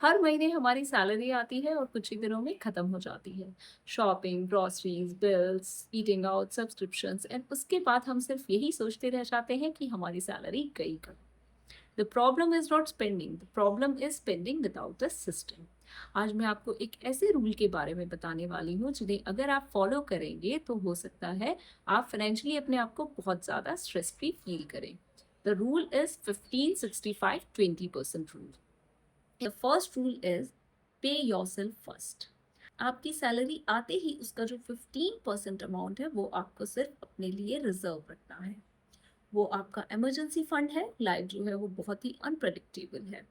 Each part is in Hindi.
हर महीने हमारी सैलरी आती है और कुछ ही दिनों में खत्म हो जाती है। Shopping, groceries, bills, eating out, subscriptions and उसके बाद हम सिर्फ यही सोचते रह जाते हैं कि हमारी सैलरी गई कब। The problem is not spending, the problem is spending without a system. आज मैं आपको एक ऐसे रूल के बारे में बताने वाली हूँ जिन्हें अगर आप फॉलो करेंगे तो हो सकता है आप फाइनेंशियली अपने आप को बहुत ज़्यादा स्ट्रेस फ्री फील करें। The rule is 15-65-20% rule. The first rule is pay yourself first. आपकी सैलरी आते ही उसका जो 15% अमाउंट है वो आपको सिर्फ अपने लिए रिजर्व रखना है। वो आपका इमरजेंसी फंड है। लाइफ जो है वो बहुत ही अनप्रडिक्टेबल है।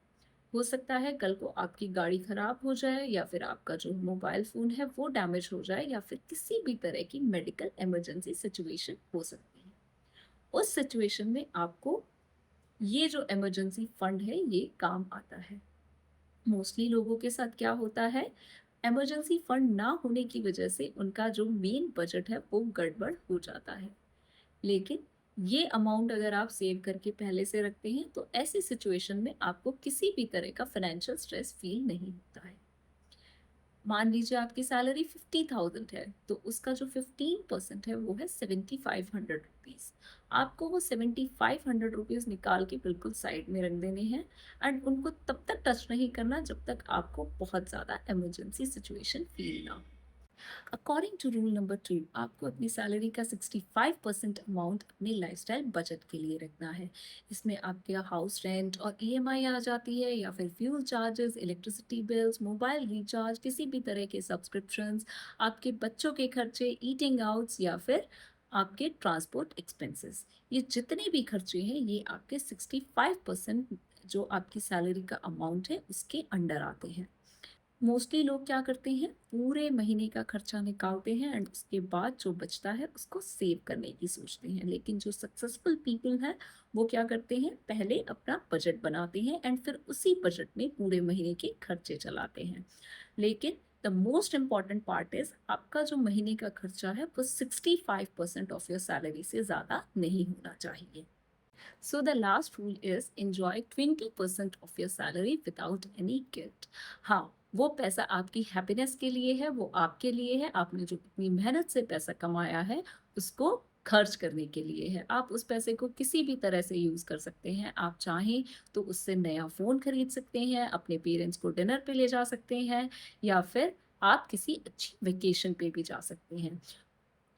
हो सकता है कल को आपकी गाड़ी खराब हो जाए, या फिर आपका जो मोबाइल फ़ोन है वो डैमेज हो जाए, या फिर किसी भी तरह की मेडिकल इमरजेंसी सिचुएशन हो सकती है। उस सिचुएशन में आपको ये जो इमरजेंसी फंड है ये काम आता है। मोस्टली लोगों के साथ क्या होता है, इमरजेंसी फंड ना होने की वजह से उनका जो मेन बजट है वो गड़बड़ हो जाता है। लेकिन ये अमाउंट अगर आप सेव करके पहले से रखते हैं तो ऐसी सिचुएशन में आपको किसी भी तरह का फाइनेंशियल स्ट्रेस फील नहीं होता है। मान लीजिए आपकी सैलरी 50,000 है तो उसका जो 15% है वो है 7,500 रुपीज़। आपको वो 7,500 रुपीज़ निकाल के बिल्कुल साइड में रख देने हैं एंड उनको तब तक टच नहीं करना जब तक आपको बहुत ज़्यादा इमरजेंसी सिचुएशन फील ना हो। अकॉर्डिंग टू रूल नंबर 2, आपको अपनी सैलरी का 65% अमाउंट अपने लाइफस्टाइल बजट के लिए रखना है। इसमें आपके हाउस रेंट और ईएमआई आ जाती है, या फिर fuel charges, electricity bills, mobile recharge, किसी भी तरह के सब्सक्रिप्शंस, आपके बच्चों के खर्चे, ईटिंग आउट्स, या फिर आपके ट्रांसपोर्ट एक्सपेंसेस। ये जितने भी खर्चे हैं ये आपके 65% जो आपकी सैलरी का अमाउंट है उसके अंडर आते हैं। मोस्टली लोग क्या करते हैं, पूरे महीने का खर्चा निकालते हैं एंड उसके बाद जो बचता है उसको सेव करने की सोचते हैं। लेकिन जो सक्सेसफुल पीपल हैं वो क्या करते हैं, पहले अपना बजट बनाते हैं एंड फिर उसी बजट में पूरे महीने के खर्चे चलाते हैं। लेकिन the most important part is आपका जो महीने का खर्चा है वो 65% ऑफ योर सैलरी से ज़्यादा नहीं होना चाहिए। So the last rule is enjoy 20% of your salary without any guilt. हाँ, वो पैसा आपकी हैप्पीनेस के लिए है, वो आपके लिए है। आपने जो इतनी मेहनत से पैसा कमाया है उसको खर्च करने के लिए है। आप उस पैसे को किसी भी तरह से यूज़ कर सकते हैं। आप चाहें तो उससे नया फ़ोन खरीद सकते हैं, अपने पेरेंट्स को डिनर पे ले जा सकते हैं, या फिर आप किसी अच्छी वेकेशन पे भी जा सकते हैं।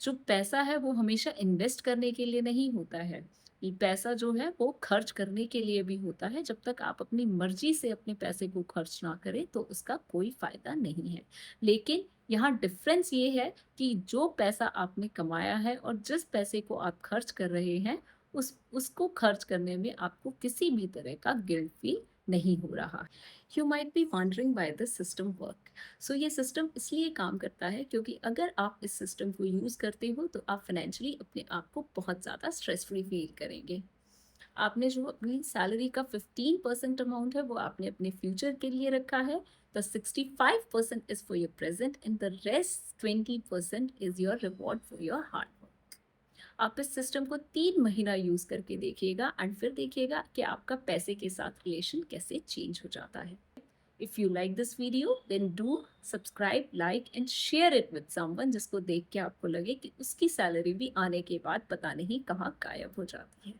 जो पैसा है वो हमेशा इन्वेस्ट करने के लिए नहीं होता है। ये पैसा जो है वो खर्च करने के लिए भी होता है। जब तक आप अपनी मर्ज़ी से अपने पैसे को खर्च ना करें तो उसका कोई फ़ायदा नहीं है। लेकिन यहाँ डिफ़रेंस ये है कि जो पैसा आपने कमाया है और जिस पैसे को आप खर्च कर रहे हैं, उसको खर्च करने में आपको किसी भी तरह का गिल्ट फ़ील नहीं हो रहा। You might be wondering why this system work. So ये सिस्टम इसलिए काम करता है क्योंकि अगर आप इस सिस्टम को यूज़ करते हो तो आप फाइनेंशियली अपने आप को बहुत ज़्यादा स्ट्रेस फ्री फील करेंगे। आपने जो अपनी सैलरी का 15% अमाउंट है वो आपने अपने फ्यूचर के लिए रखा है। The 65% is for your present and the rest 20% is your reward for your hard work. आप इस सिस्टम को 3 महीना यूज़ करके देखिएगा एंड फिर देखिएगा कि आपका पैसे के साथ रिलेशन कैसे चेंज हो जाता है। If you like this video, then do subscribe, like and share it with someone जिसको देख के आपको लगे कि उसकी सैलरी भी आने के बाद पता नहीं कहाँ गायब हो जाती है।